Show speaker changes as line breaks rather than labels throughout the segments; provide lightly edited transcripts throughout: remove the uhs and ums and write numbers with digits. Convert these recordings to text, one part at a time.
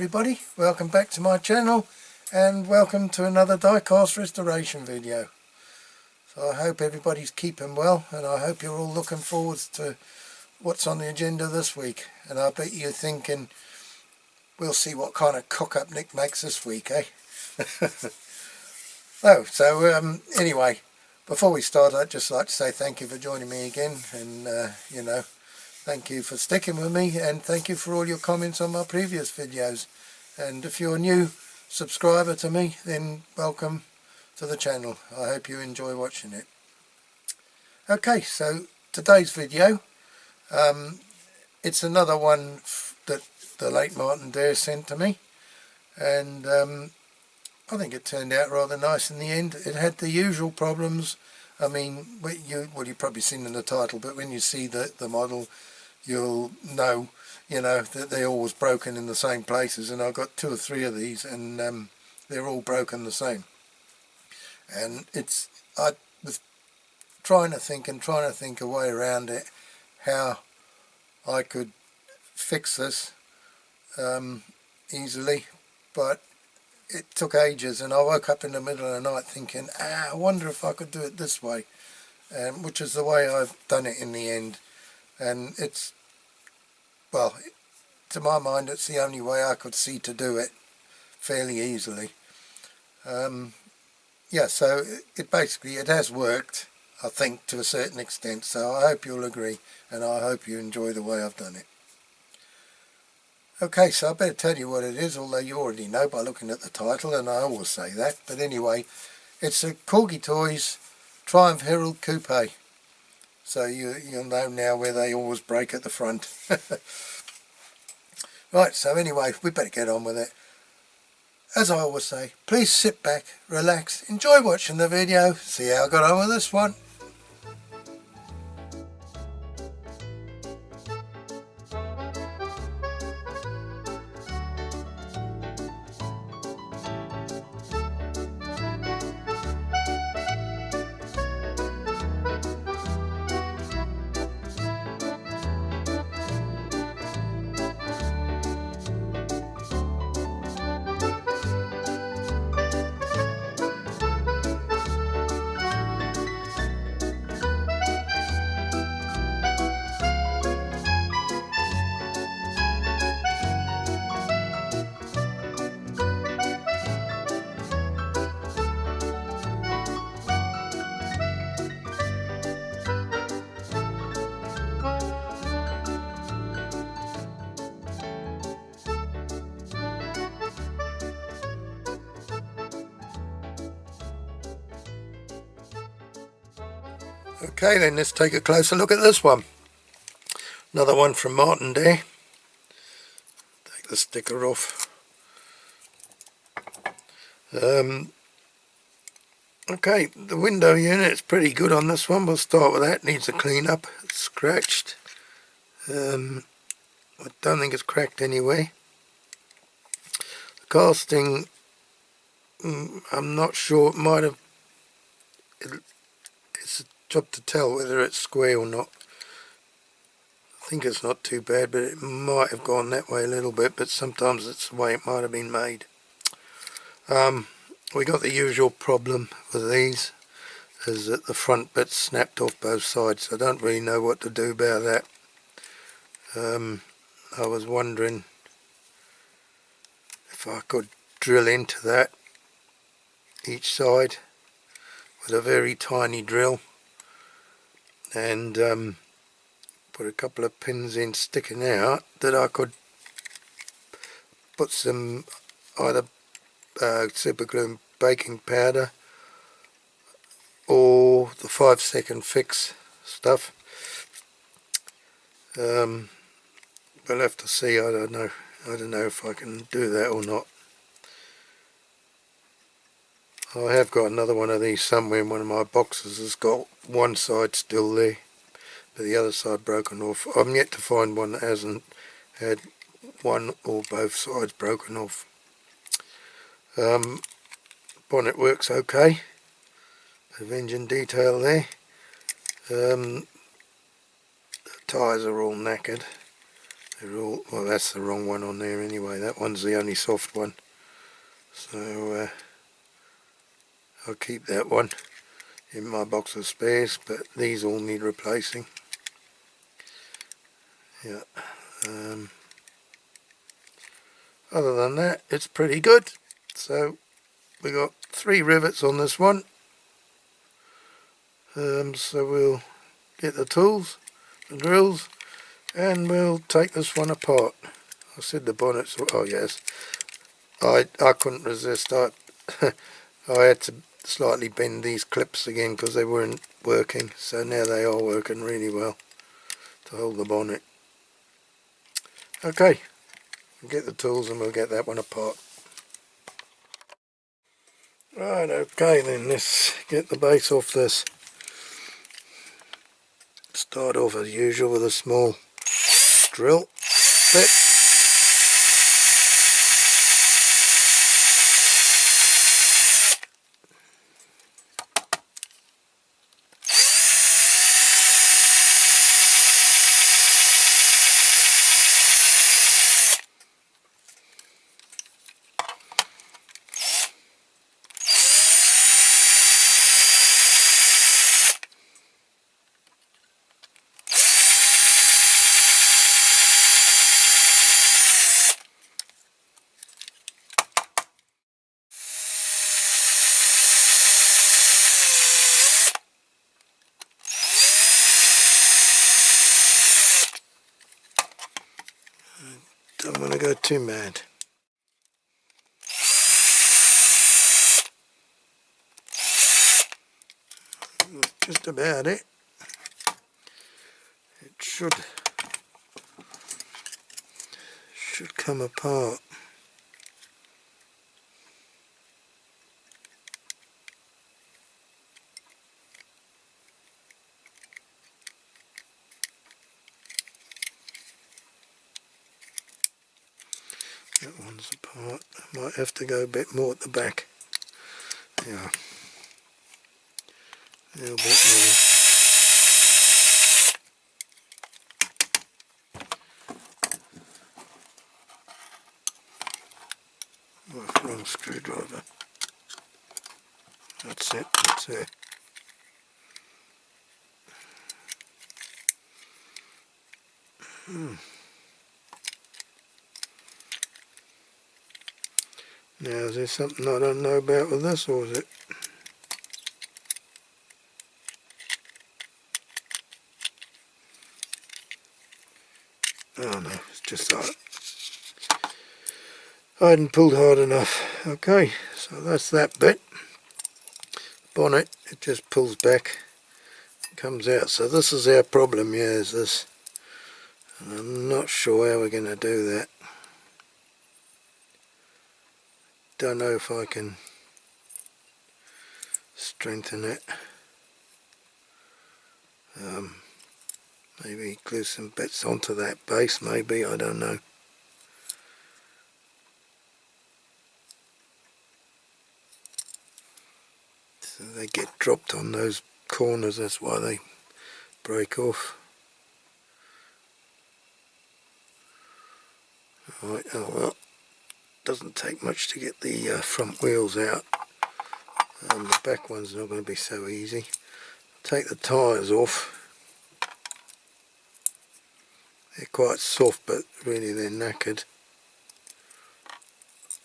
everybody, welcome back to my channel and welcome to another diecast restoration video. So I hope everybody's keeping well, and I hope you're all looking forward to what's on the agenda this week. And I bet you're thinking, we'll see what kind of cock-up Nick makes this week, eh? Anyway, before we start, I'd just like to say thank you for joining me again, and thank you for sticking with me, and thank you for all your comments on my previous videos. And if you're a new subscriber to me, then welcome to the channel. I hope you enjoy watching it. Okay, so today's video, it's another one that the late Martin Dare sent to me, and I think it turned out rather nice in the end. It had the usual problems. I mean, you've probably seen in the title, but when you see the model, you'll know, that they're always broken in the same places. And I've got 2 or 3 of these, and they're all broken the same. And I was trying to think a way around it, how I could fix this easily, but it took ages, and I woke up in the middle of the night thinking, I wonder if I could do it this way, which is the way I've done it in the end. And it's, well, to my mind, it's the only way I could see to do it fairly easily. Yeah, so it has worked, I think, to a certain extent. So I hope you'll agree, and I hope you enjoy the way I've done it. Okay, so I better tell you what it is, although you already know by looking at the title, and I always say that. But anyway, it's a Corgi Toys Triumph HERALD Coupe. So you'll know now where they always break at the front. Right, so anyway, we better get on with it. As I always say, please sit back, relax, enjoy watching the video, see how I got on with this one. Okay, then let's take a closer look at this one. Another one from Martin Dare. Take the sticker off. Okay, the window unit's pretty good on this one. We'll start with that. Needs a clean up. It's scratched. I don't think it's cracked anyway. The casting, I'm not sure. It might have. It's a job to tell whether it's square or not. I think it's not too bad, but it might have gone that way a little bit, but sometimes it's the way it might have been made. We got the usual problem with these, is that the front bit's snapped off both sides. I don't really know what to do about that. I was wondering if I could drill into that each side with a very tiny drill, and put a couple of pins in sticking out that I could put some either super glue and baking powder or the 5-second fix stuff. We'll have to see. I don't know if I can do that or not. I have got another one of these somewhere in one of my boxes. It's got one side still there, but the other side broken off. I'm yet to find one that hasn't had one or both sides broken off. Bonnet works okay. Bit of engine detail there. The tyres are all knackered. they're all, well, that's the wrong one on there anyway. That one's the only soft one, so I'll keep that one in my box of spares, but these all need replacing. Yeah. Other than that, it's pretty good. So we got 3 rivets on this one. So we'll get the tools, the drills, and we'll take this one apart. I said the bonnet's, oh yes, I couldn't resist. I had to slightly bend these clips again because they weren't working, so now they are working really well to hold the bonnet. Okay, we'll get the tools and we'll get that one apart. Right, okay then, let's get the base off this. Start off as usual with a small drill bit. Don't want to go too mad. Just about it. It should come apart. That one's apart. I might have to go a bit more at the back. Yeah. A little bit more. Oh, wrong screwdriver. That's it, that's it. Now, is there something I don't know about with this, or is it? Oh no, it's just that I hadn't pulled hard enough. Okay, so that's that bit. Bonnet, it just pulls back, comes out. So this is our problem here, is this. And I'm not sure how we're going to do that. Don't know if I can strengthen it. Maybe glue some bits onto that base, maybe, I don't know. So they get dropped on those corners, that's why they break off. Right, oh well, doesn't take much to get the front wheels out. The back one's not going to be so easy. Take the tyres off. They're quite soft, but really they're knackered.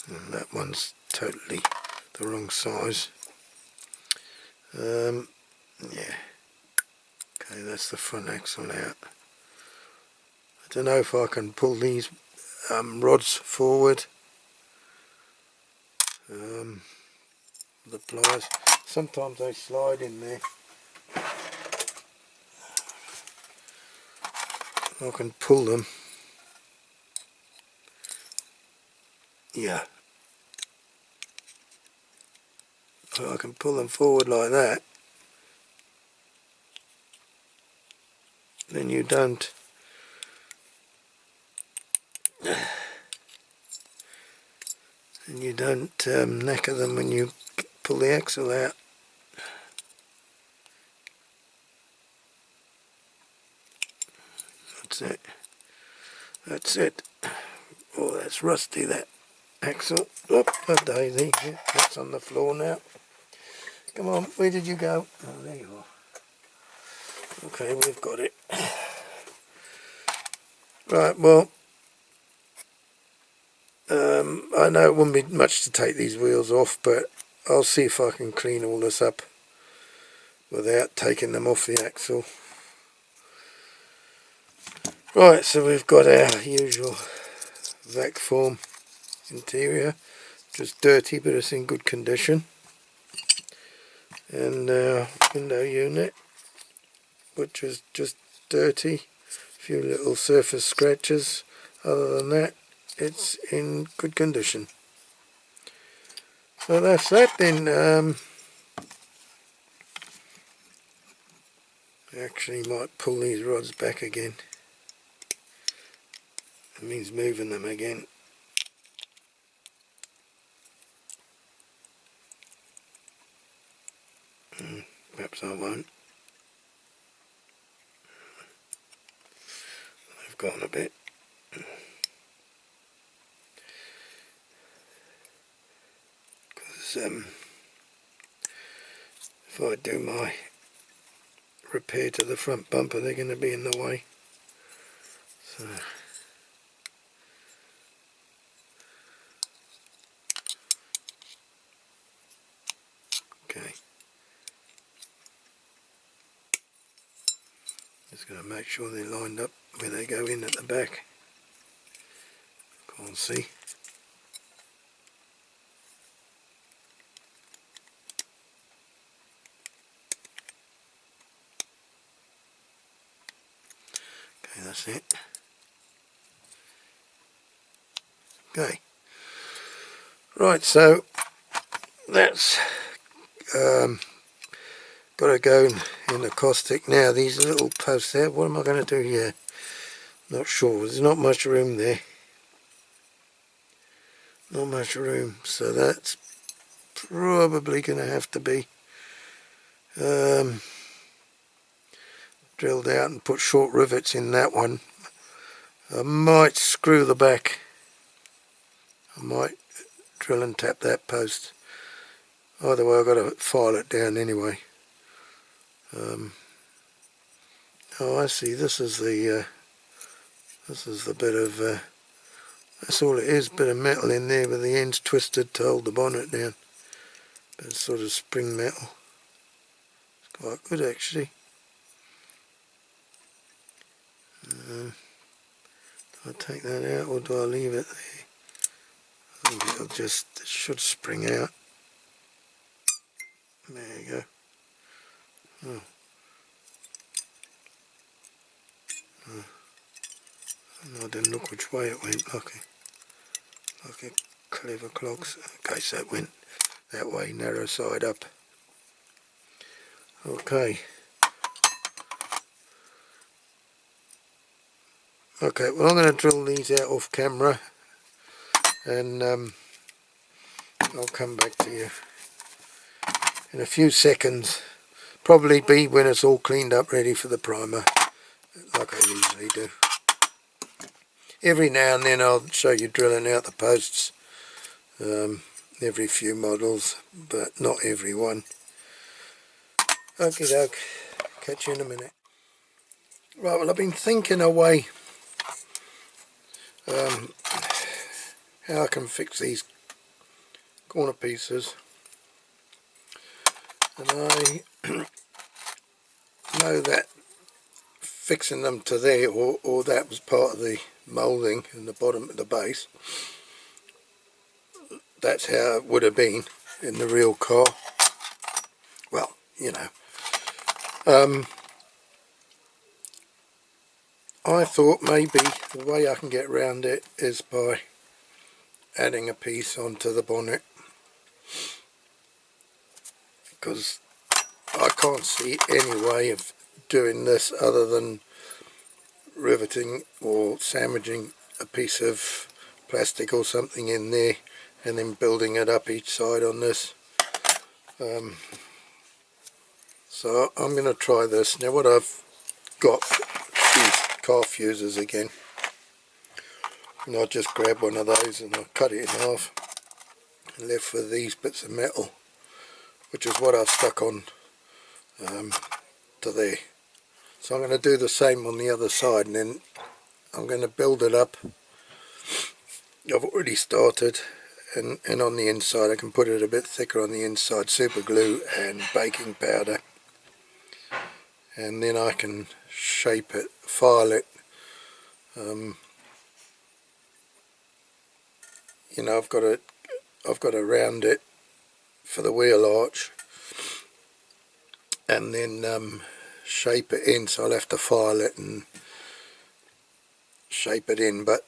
And that one's totally the wrong size. Yeah. Okay, that's the front axle out. I don't know if I can pull these rods forward. The pliers. Sometimes they slide in there. I can pull them. Yeah. So I can pull them forward like that. Then you don't knacker them when you pull the axle out. That's it. That's it. Oh, that's rusty, that axle. Oh, a daisy. Yeah, that's on the floor now. Come on, where did you go? Oh, there you are. Okay, we've got it. Right, well, I know it wouldn't be much to take these wheels off, but I'll see if I can clean all this up without taking them off the axle. Right, so we've got our usual vac form interior, just dirty but it's in good condition, and our window unit, which is just dirty, a few little surface scratches. Other than that, it's in good condition. So that's that then. Actually might pull these rods back again. It means moving them again. Perhaps I won't. They've gone a bit. Because if I do my repair to the front bumper, they're going to be in the way. So okay, just going to make sure they're lined up where they go in at the back. Can't see. Okay, that's it. Okay, right, so that's got to go in the caustic now. These little posts there, what am I going to do here? Not sure. There's not much room there. Not much room, so that's probably going to have to be drilled out and put short rivets in that one. I might screw the back. I might drill and tap that post. Either way, I've got to file it down anyway. Oh, I see. This is the bit of that's all it is. Bit of metal in there with the ends twisted to hold the bonnet down. But it's sort of spring metal. It's quite good actually. Do I take that out or do I leave it there? I think it should spring out. There you go. Oh. Oh. I didn't look which way it went, like a clever clogs. Okay, so it went that way, narrow side up. Okay. Okay, well I'm going to drill these out off camera and I'll come back to you in a few seconds. Probably be when it's all cleaned up ready for the primer, like I usually do. Every now and then I'll show you drilling out the posts, every few models, but not every one. Okie doke, catch you in a minute. Right, well I've been thinking away how I can fix these corner pieces, and I know that fixing them to there or that was part of the moulding in the bottom of the base. That's how it would have been in the real car. Well, you know. I thought maybe the way I can get around it is by adding a piece onto the bonnet, because I can't see any way of doing this other than riveting or sandwiching a piece of plastic or something in there and then building it up each side on this. So I'm going to try this. Now what I've got, these car fuses again. and I just grabbed one of those and I cut it in half and left with these bits of metal, which is what I've stuck on to there. So I'm going to do the same on the other side, and then I'm going to build it up. I've already started, and on the inside I can put it a bit thicker on the inside, super glue and baking powder, and then I can shape it, file it. You know, I've got to round it for the wheel arch, and then shape it in, so I'll have to file it and shape it in. But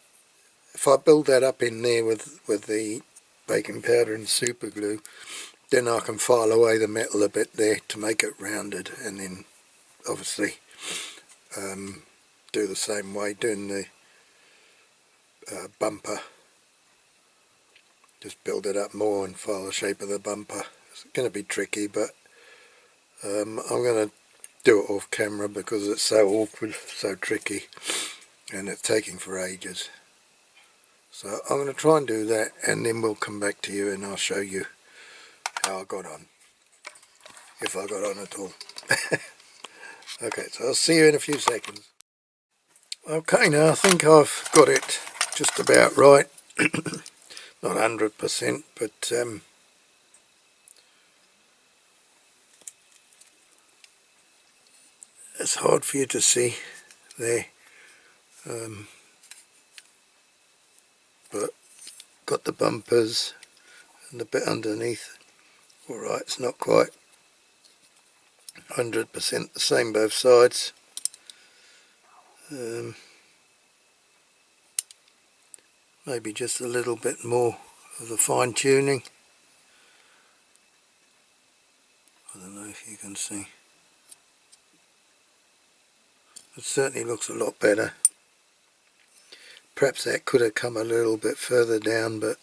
if I build that up in there with the baking powder and super glue, then I can file away the metal a bit there to make it rounded, and then obviously do the same way doing the bumper. Just build it up more and file the shape of the bumper. It's going to be tricky, but I'm going to do it off camera because it's so awkward, so tricky, and it's taking for ages. So I'm going to try and do that, and then we'll come back to you and I'll show you how I got on, if I got on at all. Okay, so I'll see you in a few seconds. Okay, now I think I've got it just about right. Not 100%, but it's hard for you to see there, but got the bumpers and the bit underneath. Alright, it's not quite 100% the same both sides. Maybe just a little bit more of the fine tuning. I don't know if you can see. It certainly looks a lot better. Perhaps that could have come a little bit further down, but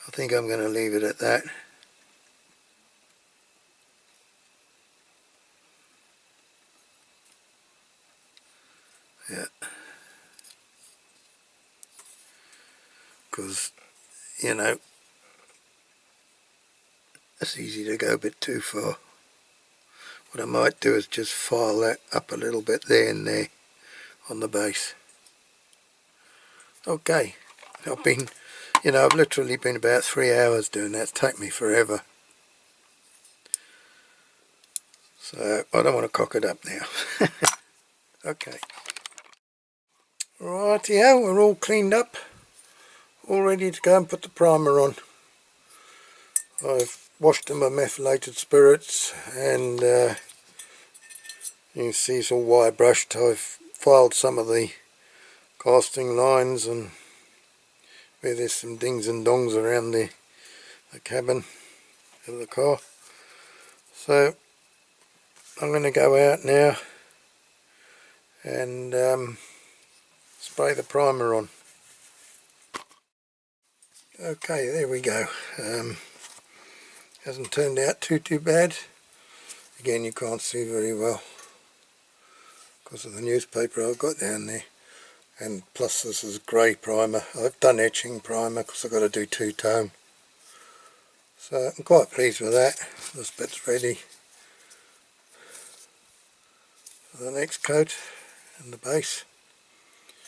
I think I'm going to leave it at that. Yeah. Because, you know, it's easy to go a bit too far. What I might do is just file that up a little bit there and there on the base. Okay, I've literally been about 3 hours doing that. It's taken me forever. So I don't want to cock it up now. Okay. Rightio, we're all cleaned up, all ready to go and put the primer on. I've washed them with methylated spirits, and you can see it's all wire brushed. I've filed some of the casting lines and where there's some dings and dongs around the cabin of the car. So I'm going to go out now and spray the primer on. Okay, there we go. Hasn't turned out too bad. Again, you can't see very well because of the newspaper I've got down there, and plus this is grey primer. I've done etching primer because I've got to do two-tone, so I'm quite pleased with that. This bit's ready for the next coat and the base.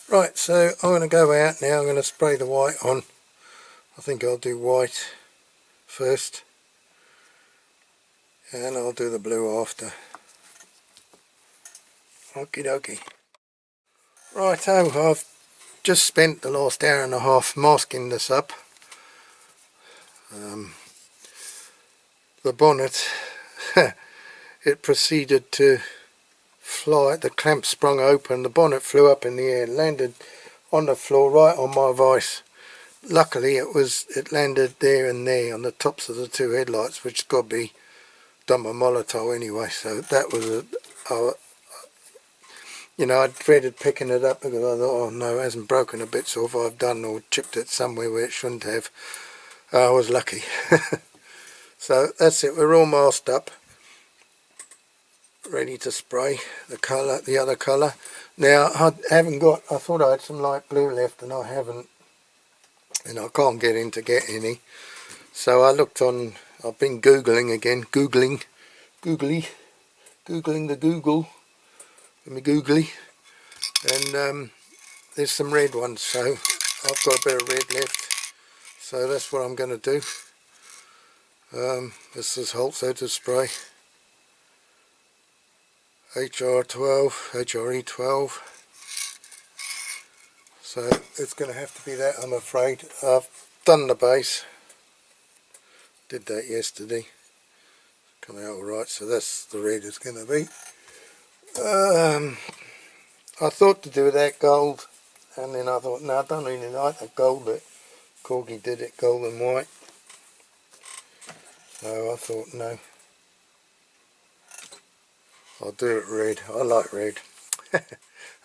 Right, so I'm going to go out now. I'm going to spray the white on. I think I'll do white first and I'll do the blue after. Okie dokie. Righto, I've just spent the last hour and a half masking this up. The bonnet, it proceeded to fly. The clamp sprung open, the bonnet flew up in the air, landed on the floor right on my vice. Luckily it landed there and there on the tops of the two headlights, which has got to be done by Molotov anyway, so that was I dreaded picking it up because I thought, oh no, it hasn't broken a bit, so if I've done or chipped it somewhere where it shouldn't have, I was lucky. So that's it, we're all masked up. ready to spray the other colour. Now I haven't got, I thought I had some light blue left and I haven't, and I can't get in to get any. So I looked on, I've been googling again, googling the Google, me googly, and there's some red ones, so I've got a bit of red left, so that's what I'm going to do. This is HERALD to spray, HRE12, so it's going to have to be that, I'm afraid. I've done the base, did that yesterday, come out alright, so that's the red it's going to be. I thought to do that gold, and then I thought, no, I don't really like the gold that Corgi did it, gold and white. So I thought, no, I'll do it red. I like red.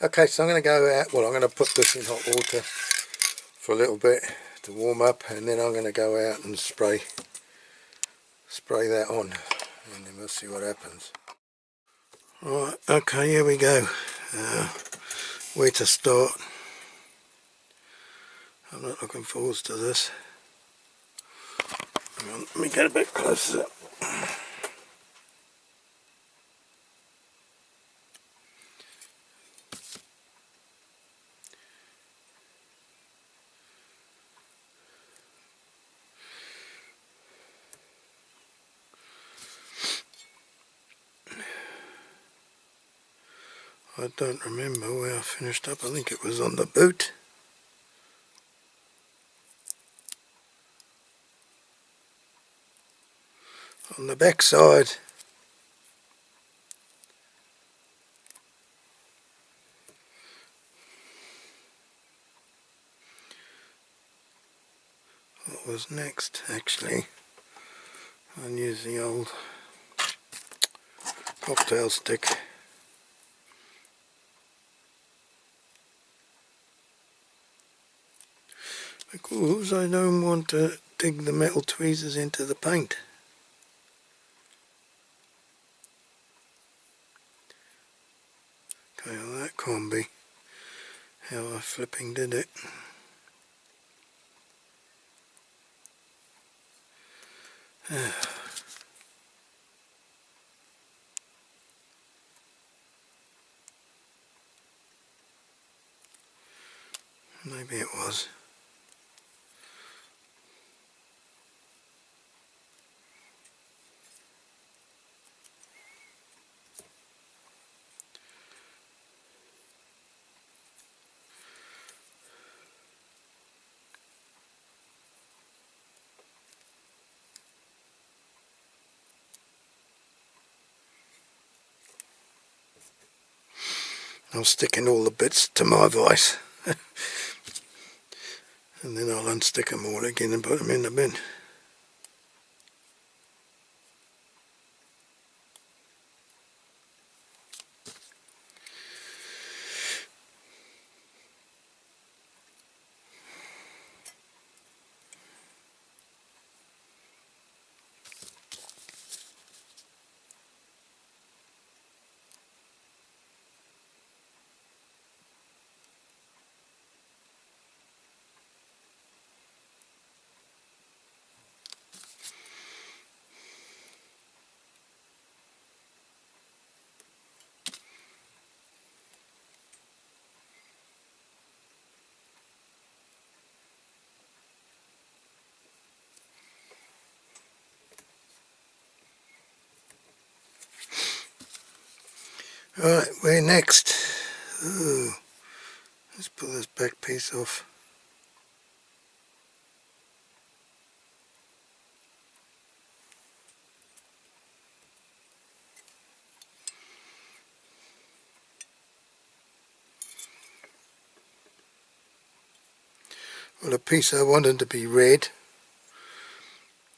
Okay, so I'm going to go out, well, I'm going to put this in hot water for a little bit to warm up, and then I'm going to go out and spray that on, and then we'll see what happens. Right, okay, here we go. Where to start? I'm not looking forward to this. Hang on, let me get a bit closer. I don't remember where I finished up. I think it was on the boot. On the back side. What was next, actually? I'll use the old cocktail stick. Because I don't want to dig the metal tweezers into the paint. Okay, well that can't be how I flipping did it. Maybe it was. I'm sticking all the bits to my vice. And then I'll unstick them all again and put them in the bin. Right, where next? Ooh, let's pull this back piece off. Well, the piece I wanted to be red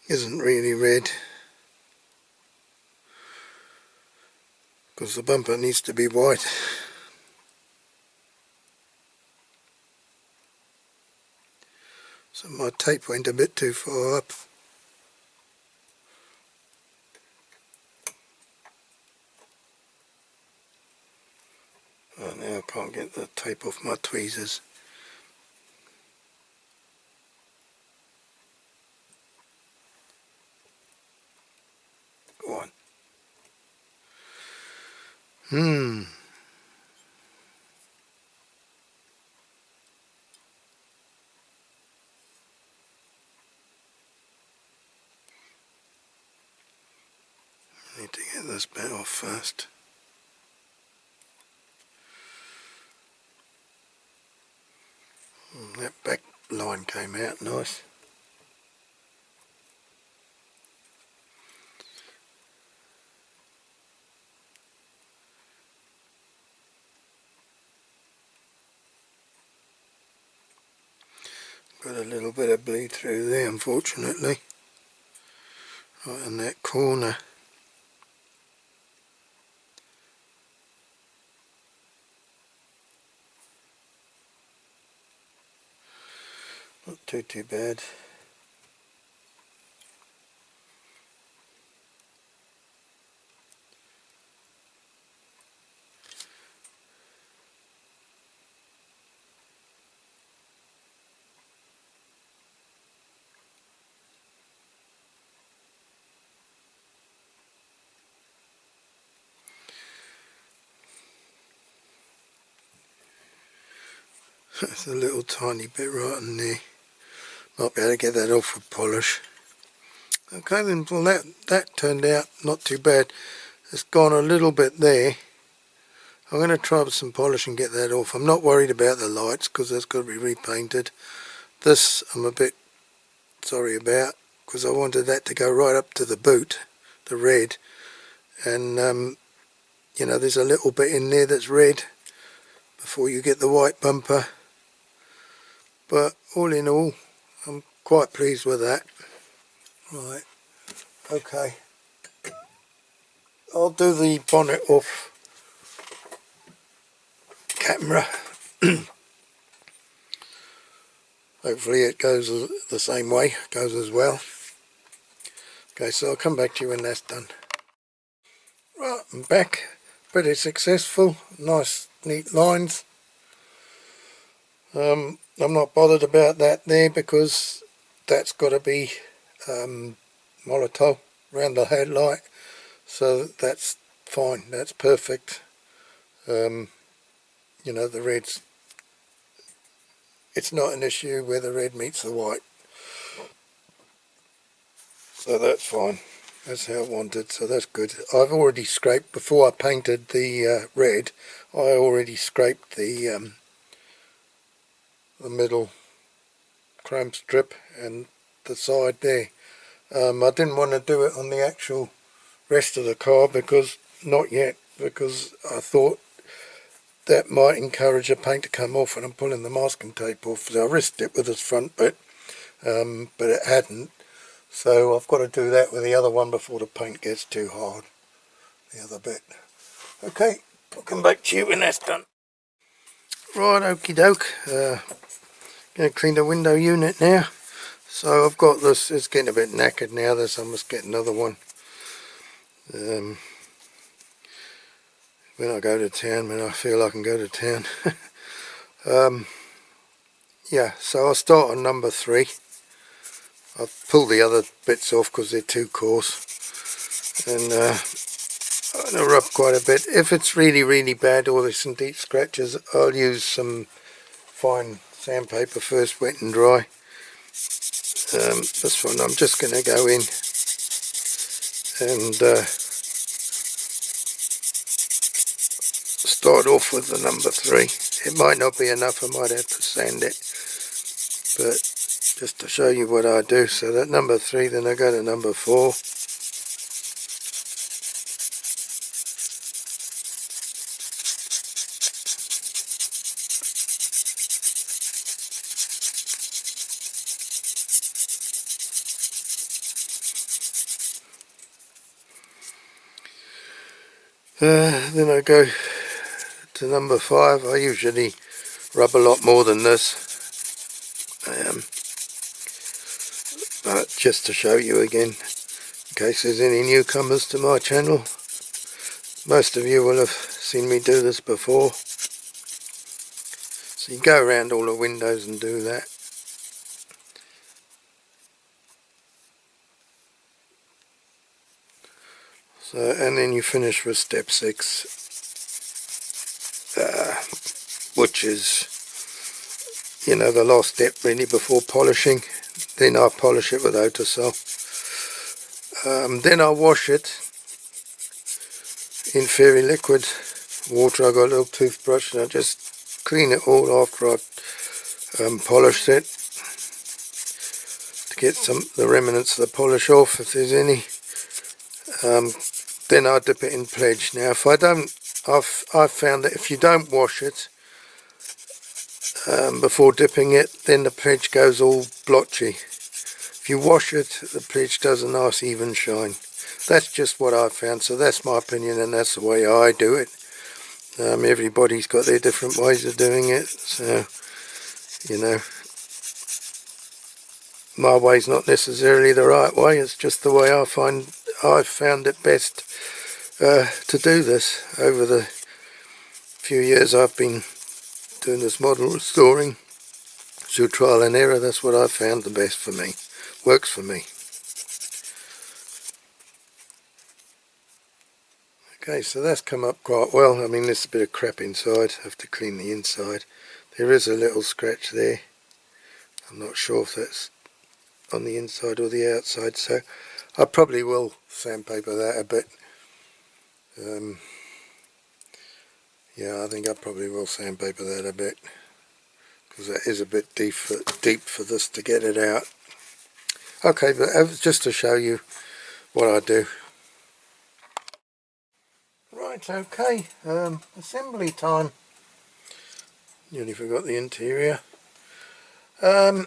isn't really red, because the bumper needs to be white. So my tape went a bit too far up. get the tape off my tweezers. Go on. Need to get this bit off first. That back line came out nice. Got a little bit of bleed through there, unfortunately, right in that corner. Not too bad. That's a little tiny bit right in there. Might be able to get that off with polish. Okay then, well that turned out not too bad. It's gone a little bit there. I'm going to try with some polish and get that off. I'm not worried about the lights because that's got to be repainted. This I'm a bit sorry about because I wanted that to go right up to the boot, the red. And you know, there's a little bit in there that's red before you get the white bumper. But all in all, I'm quite pleased with that. Right, okay. I'll do the bonnet off camera. Hopefully it goes the same way, goes as well. Okay, so I'll come back to you when that's done. Right, I'm back. Pretty successful. Nice, neat lines. I'm not bothered about that there because that's got to be Molotov around the headlight. So that's fine, that's perfect. You know, the red's, it's not an issue where the red meets the white. So that's fine. That's how I wanted, so that's good. I've already scraped, before I painted the red, I already scraped the middle chrome strip and the side there. I didn't want to do it on the actual rest of the car because, not yet, because I thought that might encourage the paint to come off and I'm pulling the masking tape off. So I risked it with this front bit, but it hadn't. So I've got to do that with the other one before the paint gets too hard, the other bit. Okay, I'll come back to you when that's done. Right, okie doke. Going to clean the window unit now. So I've got this, it's getting a bit knackered now, this I must get another one. When I go to town, when I feel I can go to town. Yeah, so I'll start on number 3. I've pulled the other bits off because they're too coarse. And I'm going to rub quite a bit. If it's really bad or there's some deep scratches, I'll use some fine sandpaper first, wet and dry. This one I'm just going to go in and start off with the number 3. It might not be enough, I might have to sand it, but just to show you what I do. So that number 3, then I go to number 4. Then I go to number 5. I usually rub a lot more than this, but just to show you again, in case there's any newcomers to my channel, most of you will have seen me do this before. So you go around all the windows and do that. So, and then you finish with step 6, which is, you know, the last step really before polishing. Then I polish it with Autosol. Then I wash it in fairy liquid water. I got a little toothbrush and I just clean it all after I've polished it, to get the remnants of the polish off if there's any. Then I dip it in pledge. Now if I don't, I've found that if you don't wash it before dipping it, then the pledge goes all blotchy. If you wash it, the pledge does a nice even shine. That's just what I found, so that's my opinion and that's the way I do it. Everybody's got their different ways of doing it, so you know, my way's not necessarily the right way. It's just the way I've found it best to do this. Over the few years I've been doing this model restoring, through trial and error, that's what I've found the best for me, works for me. Okay, so that's come up quite well. I mean, there's a bit of crap inside, I have to clean the inside. There is a little scratch there, I'm not sure if that's on the inside or the outside, so I probably will sandpaper that a bit. Yeah, I think I probably will sandpaper that a bit, because that is a bit deep for this to get it out. Okay, but just to show you what I do. Right, okay, assembly time. Nearly forgot the interior. I've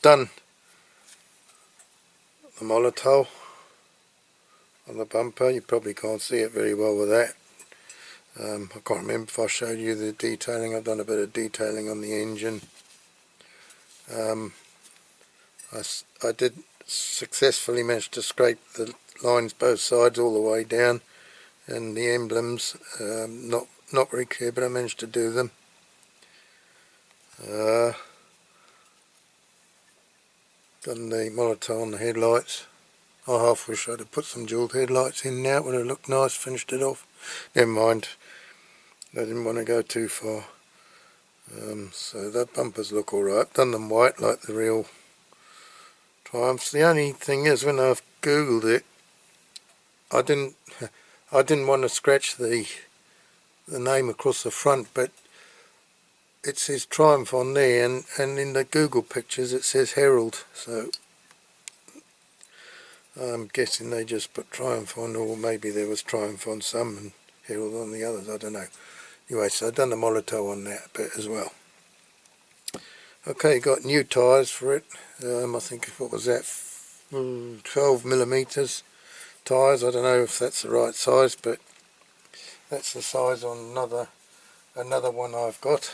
done the Molotov on the bumper. You probably can't see it very well with that. I can't remember if I showed you the detailing. I've done a bit of detailing on the engine. I did successfully manage to scrape the lines both sides all the way down, and the emblems, not very clear, but I managed to do them. Done the Molotov on the headlights. I half wish I'd have put some jewelled headlights in now. It would have looked nice, finished it off. Never mind, I didn't want to go too far. So the bumpers look alright. Done them white like the real Triumphs. The only thing is, when I've googled it, I didn't want to scratch the name across the front, but it says Triumph on there, and in the Google pictures it says Herald, so I'm guessing they just put Triumph on, or maybe there was Triumph on some and Herald on the others, I don't know. Anyway, so I've done the Molotov on that bit as well. Okay, got new tyres for it. I think, what was that, 12mm tyres. I don't know if that's the right size, but that's the size on another one I've got.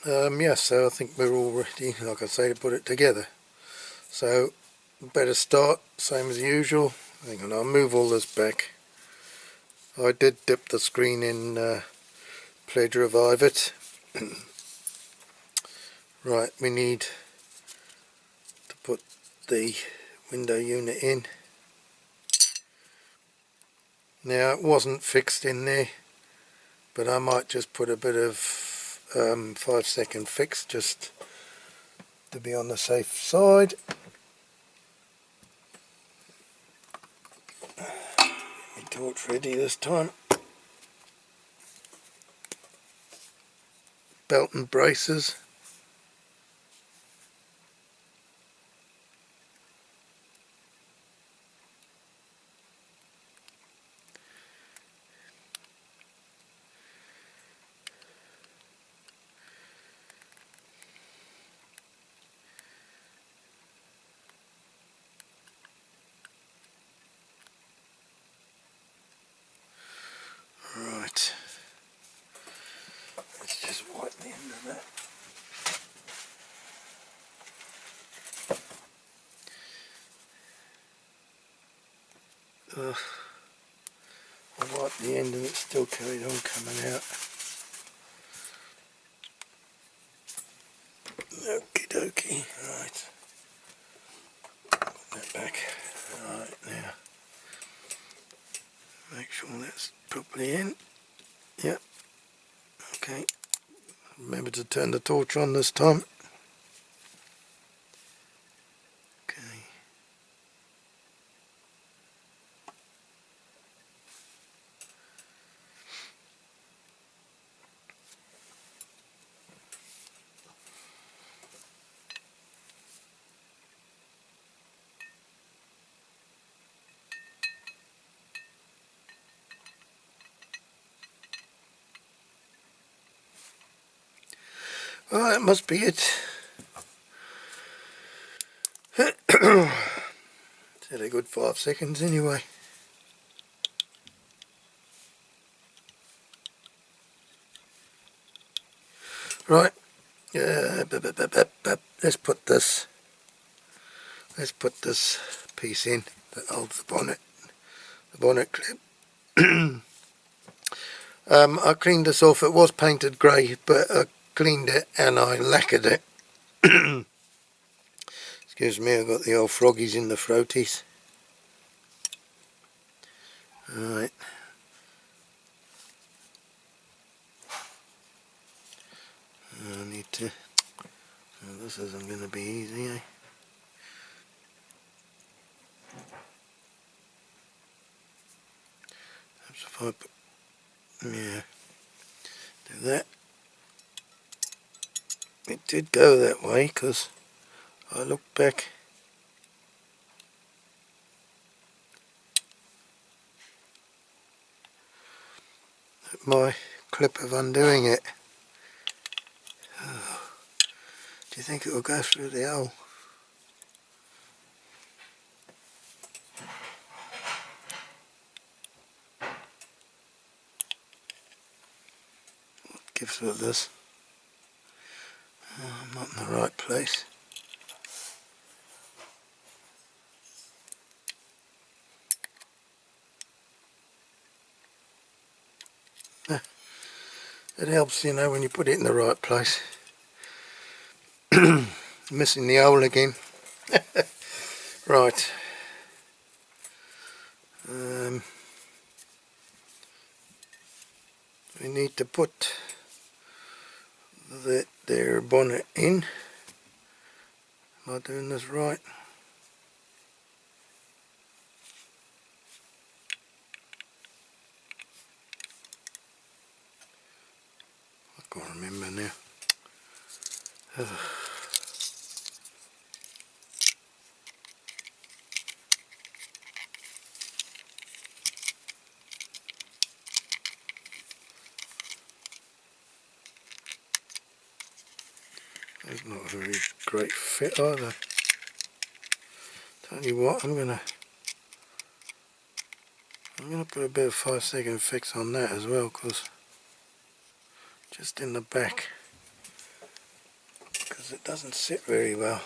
Yeah, so I think we're all ready, like I say, to put it together. So better start, same as usual. Hang on, I'll move all this back. I did dip the screen in Pledge Revive It. Right, we need to put the window unit in. Now, it wasn't fixed in there, but I might just put a bit of 5-second fix just to be on the safe side. Get my torch ready this time. Belt and braces. Right, let's just wipe the end of that. the end and it still carried on coming out. Okie dokie, right. Put that back. Right, now. Make sure that's properly in. Yep. Okay. Remember to turn the torch on this time. Okay. Well, that must be it. It's had a good 5 seconds anyway. Right. Let's put this piece in that holds the bonnet clip. I cleaned this off. It was painted grey, but I cleaned it and I lacquered it. Excuse me, I've got the old froggies in the throaties. Right. I need to... Oh, this isn't going to be easy, eh? Perhaps if I put... Yeah. Do that. It did go that way because I looked back. At my clip of undoing it. Oh. Do you think it will go through the hole? What gives with this? Oh, I'm not in the right place. It helps, you know, when you put it in the right place. Missing the hole again. Right. We need to put their bonnet in. Am I doing this right? I can't remember now. That's not a very great fit either. Tell you what, I'm gonna put a bit of 5-second fix on that as well, because just in the back, because it doesn't sit very well.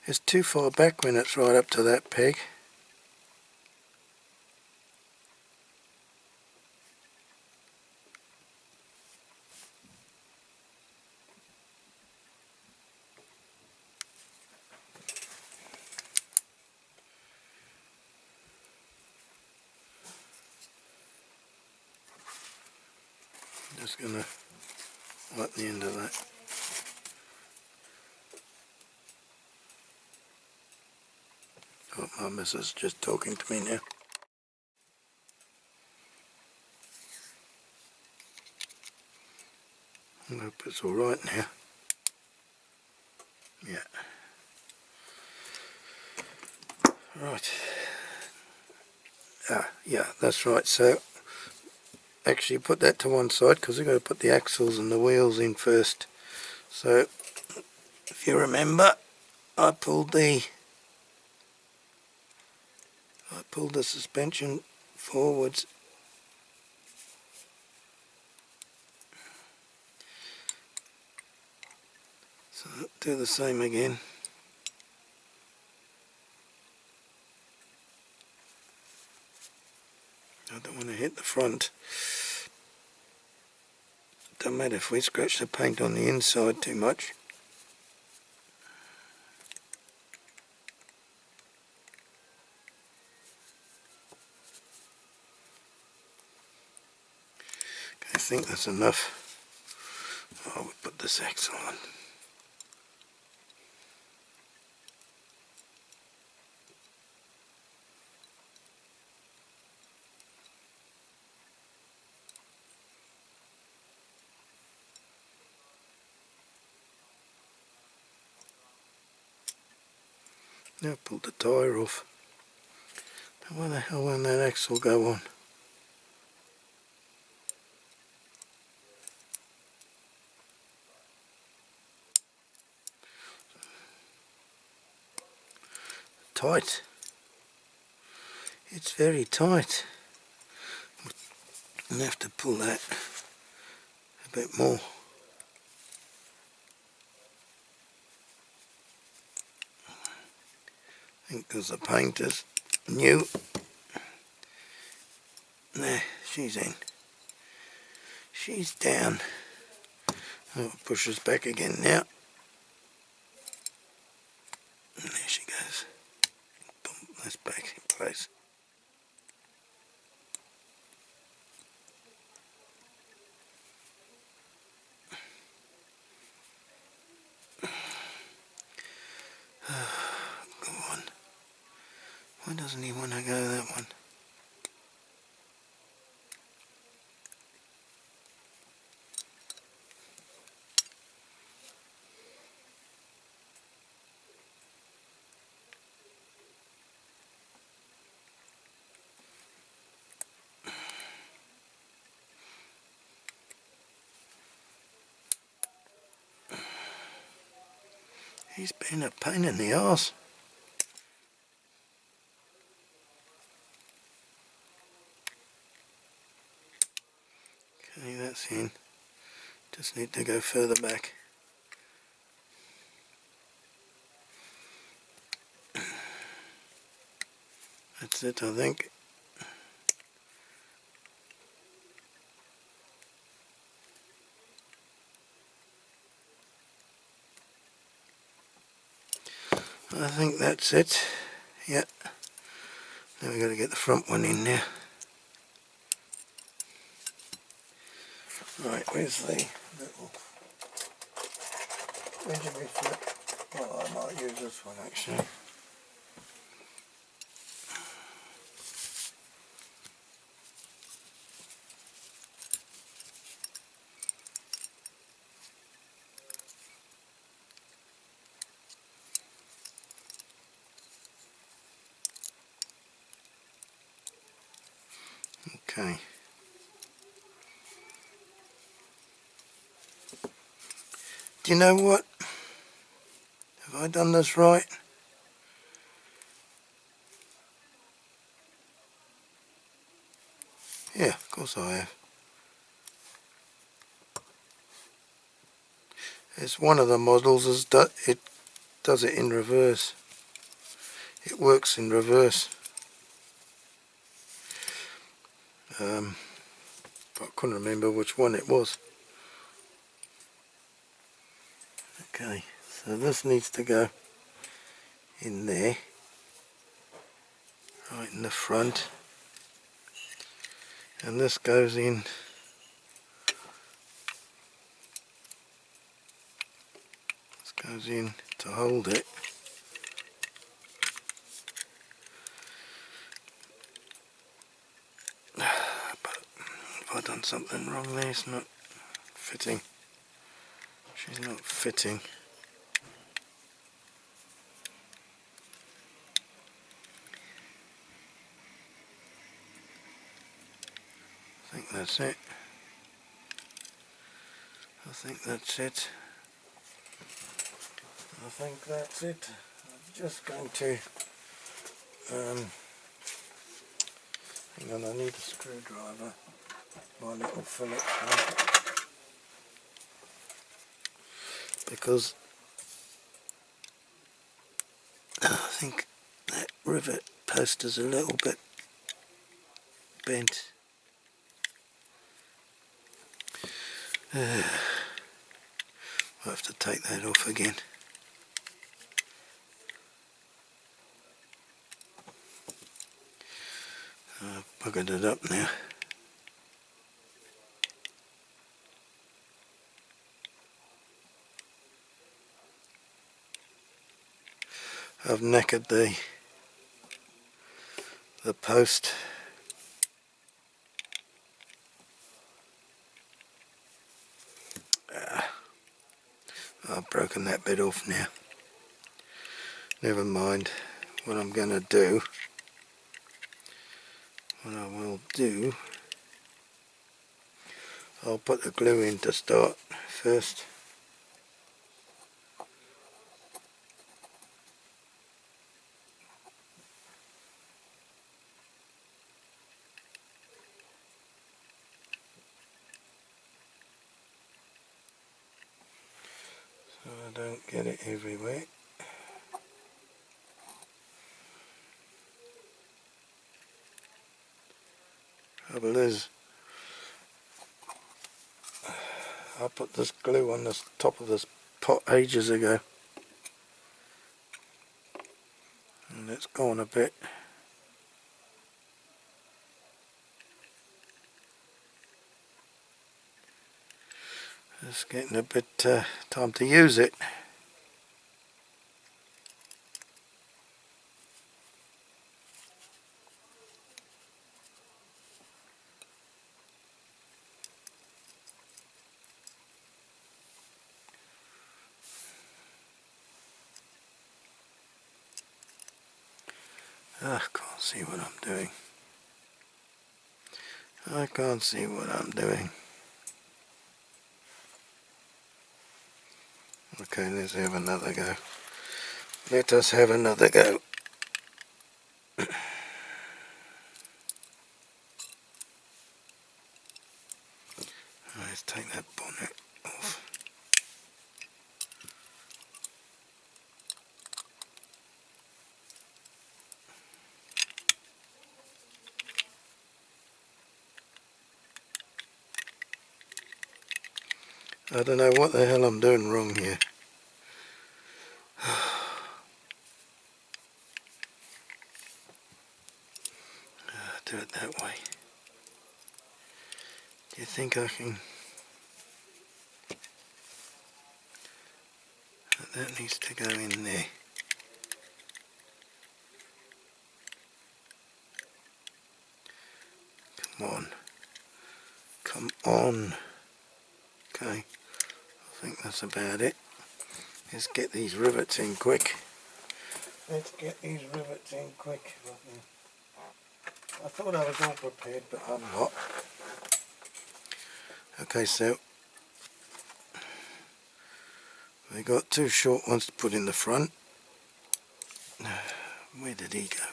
It's too far back when it's right up to that peg. Just gonna wipe the end of that. Oh, my missus is just talking to me now. I hope it's alright now. Yeah. Right. Yeah, that's right. So, actually put that to one side because we've got to put the axles and the wheels in first. So, if you remember, I pulled the I pulled the suspension forwards. So do the same again. I don't want to hit the front. Don't matter if we scratch the paint on the inside too much. Okay, I think that's enough. I would put this axle on. Now pull the tyre off. Now where the hell won't that axle go on? Tight. It's very tight. I'm going to have to pull that a bit more. I think because the paint is new. There, she's in. She's down. I'll push us back again now. And there she goes. Boom, that's back in place. Go on. Why doesn't he want to go that one? He's been a pain in the arse. Okay, that's in. Just need to go further back. That's it, I think. I think that's it. Yeah. Now we've got to get the front one in there. Right, where's the little regimen flip? Well, I might use this one actually. Okay. Do you know what? Have I done this right? Yeah, of course I have. It's one of the models it does it in reverse. It works in reverse. But I couldn't remember which one it was. Okay, so this needs to go in there, right in the front, and this goes in to hold it. But have I done something wrong there? It's not fitting. She's not fitting. I think that's it. I think that's it. I think that's it. I'm just going to Hang on, I need a screwdriver. My little Phillips one. Because I think that rivet post is a little bit bent. I'll have to take that off again. I've buggered it up now. I've knackered the post. I've broken that bit off now. Never mind. What I'm going to do, what I will do, I'll put the glue in to start first. So I don't get it everywhere. Trouble is, I put this glue on the top of this pot ages ago, and it's gone a bit. It's getting a bit time to use it. I can't see what I'm doing. I can't see what I'm doing. Okay, let's have another go. Let us have another go. Let's take that bonnet off. I don't know what the hell I'm doing wrong here. Do it that way. Do you think I can? That needs to go in there. Come on. Come on. Okay. I think that's about it. Let's get these rivets in quick. Let's get these rivets in quick. I thought I was all prepared, but I'm not. Okay, so we got two short ones to put in the front. Where did he go?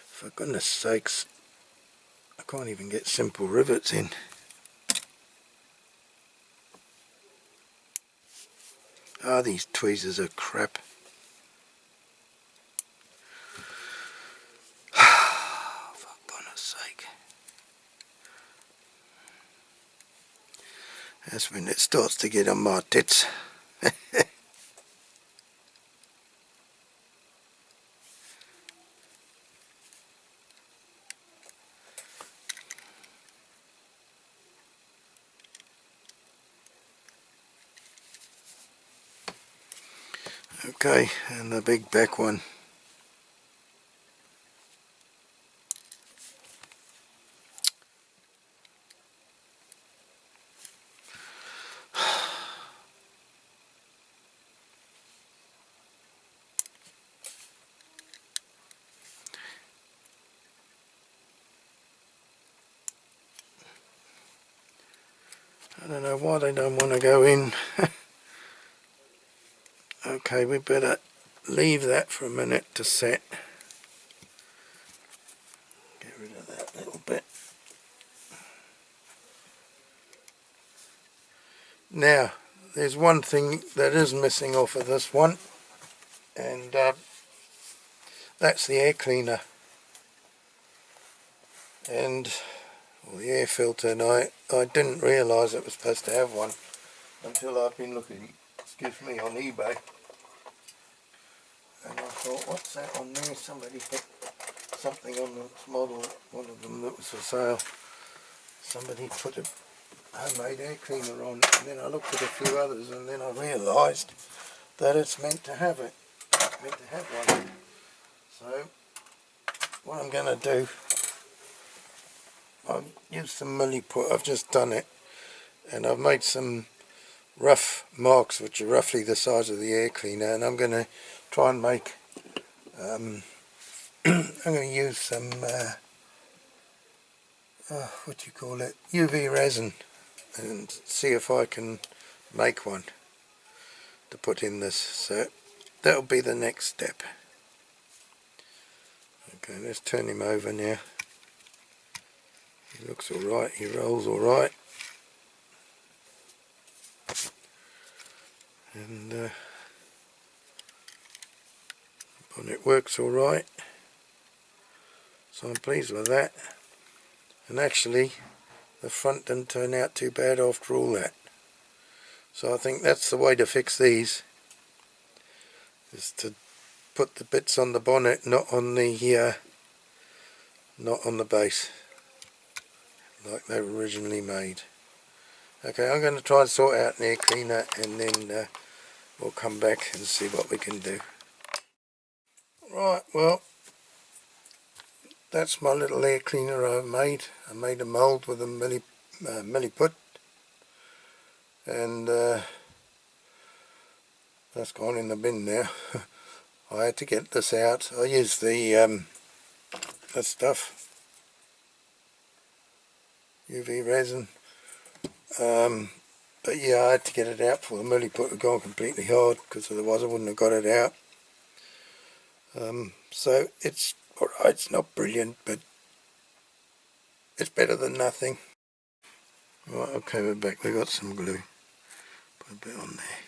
For goodness sakes, I can't even get simple rivets in. Ah, these tweezers are crap. For goodness sake. That's when it starts to get on my tits. Okay, and the big back one. I don't know why they don't want to go in. Okay, we better leave that for a minute to set. Get rid of that little bit. Now, there's one thing that is missing off of this one, and that's the air cleaner and the air filter. And I didn't realise it was supposed to have one until I've been looking, on eBay, and I thought, what's that on there? Somebody put something on this model, one of them that was for sale. Somebody put a homemade air cleaner on, and then I looked at a few others, and then I realised that it's meant to have it. It's meant to have one. So what I'm going to do, I've used some milliput. I've just done it, and I've made some rough marks which are roughly the size of the air cleaner, and I'm going to try and make I'm going to use some what do you call it, UV resin, and see if I can make one to put in this. So that'll be the next step. Okay, let's turn him over now. He looks alright, he rolls alright, and bonnet works alright, so I'm pleased with that. And actually the front didn't turn out too bad after all that. So I think that's the way to fix these, is to put the bits on the bonnet, not on the base like they were originally made. Okay, I'm going to try and sort out an air cleaner, and then we'll come back and see what we can do. Right, well, that's my little air cleaner I've made. I made a mould with a milliput, and that's gone in the bin now. I had to get this out. I used the that stuff, UV resin, but yeah, I had to get it out before the milliput had gone completely hard, because otherwise I wouldn't have got it out. So it's alright, it's not brilliant, but it's better than nothing. Right, okay, we're back. We got some glue. Put a bit on there.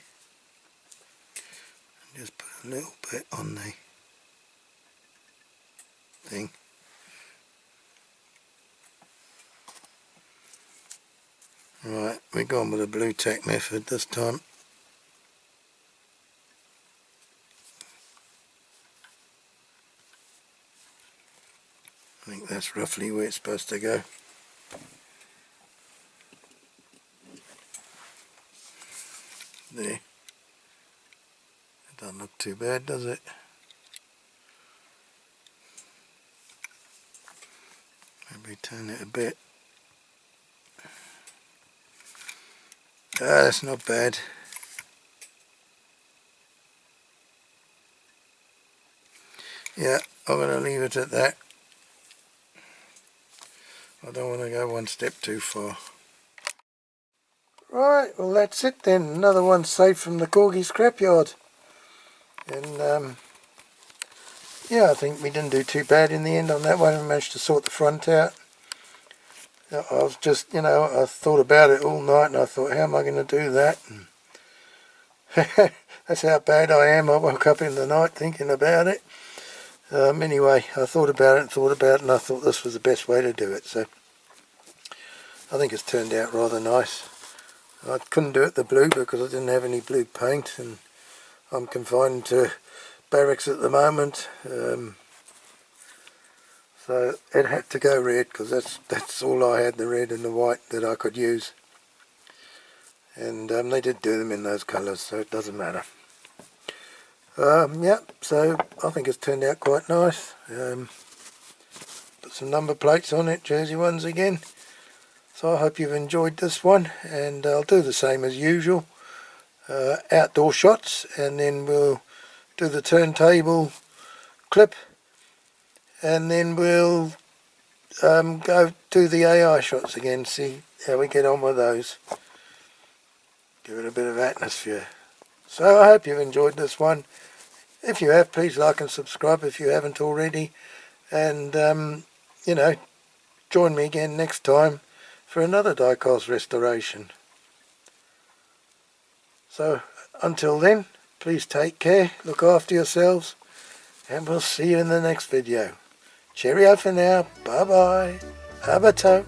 And just put a little bit on the thing. Right, we're going with the blue tack method this time. I think that's roughly where it's supposed to go. There. It doesn't look too bad, does it? Maybe turn it a bit. Ah, that's not bad. Yeah, I'm going to leave it at that. I don't want to go one step too far. Right, well that's it then. Another one saved from the Corgi scrapyard. And yeah, I think we didn't do too bad in the end on that one. I managed to sort the front out. I was just, I thought about it all night, and I thought, how am I going to do that? And that's how bad I am. I woke up in the night thinking about it. Anyway, I thought about it, and I thought this was the best way to do it. So I think it's turned out rather nice. I couldn't do it the blue because I didn't have any blue paint, and I'm confined to barracks at the moment. So it had to go red, because that's all I had, the red and the white that I could use. And they did do them in those colours, so it doesn't matter. Yeah, so I think it's turned out quite nice. Put some number plates on it, Jersey ones again. So I hope you've enjoyed this one, and I'll do the same as usual. Outdoor shots, and then we'll do the turntable clip, and then we'll go do the AI shots again, see how we get on with those. Give it a bit of atmosphere. So I hope you've enjoyed this one, If you have, please like and subscribe if you haven't already, and you know, join me again next time for another diecast restoration. So until then, please take care, look after yourselves, and we'll see you in the next video. Cheerio for now, bye bye, abato.